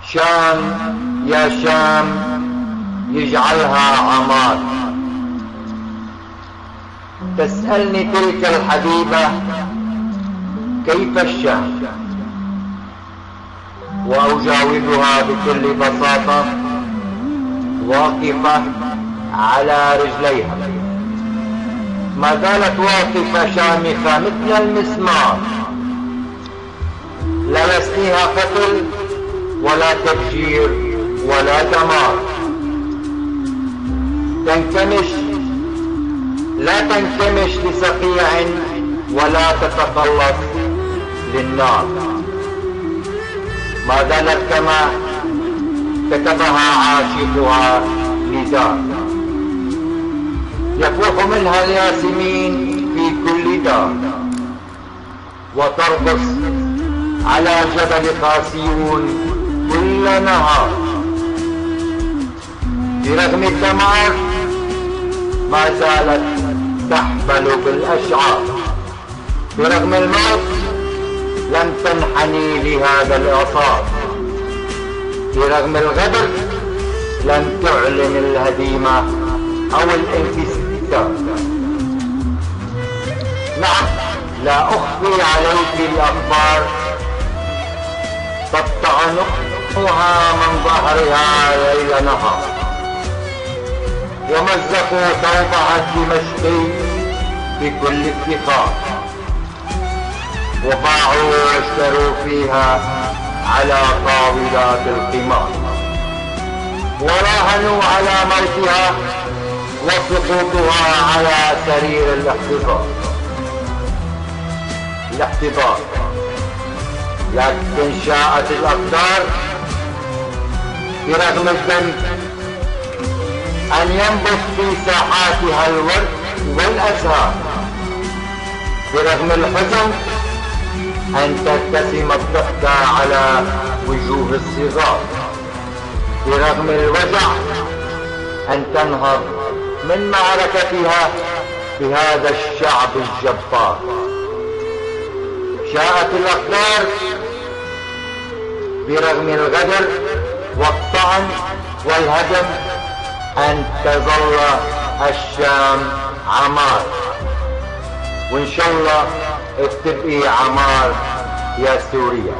شام يا شام يجعلها عمار. تسألني تلك الحبيبة كيف الشام، وأجاوبها بكل بساطة واقفة على رجليها، ما زالت واقفة شامخة مثل المسمار، لا يسقيها قتل ولا تفجير ولا دمار. لا تنكمش لصقيع ولا تتخلص للنار، ما زالت كما كتبها عاشقها نداء، يفوح منها الياسمين في كل دار، وترقص على جبل خاسيون كل نهار. برغم الدمار ما زالت تحبل بالأشعار، برغم الموت لم تنحني لهذا الإعصار، برغم الغدر لم تعلن الهزيمة أو الانكسار. نعم، لا أخفي عليك الأخبار، تقطع نقطها من ظهرها ليل نهار، ومزقوا ثوبها الدمشقي بكل افتخار، وباعوا واشتروا فيها على طاولات القمار، وراهنوا على موتها وسقوطها على سرير الاحتضار. لكن شاءت الأقدار برغم الذنب أن ينبت في ساحاتها الورد والأزهار، برغم الحزن أن تبتسم الضحكة على وجوه الصغار، برغم الوجع أن تنهض من معركتها بهذا الشعب الجبار. شاءت الأقدار برغم الغدر والطعن والهدم أن تظل الشام عمار، وإن شاء الله تبقي عمار يا سوريا.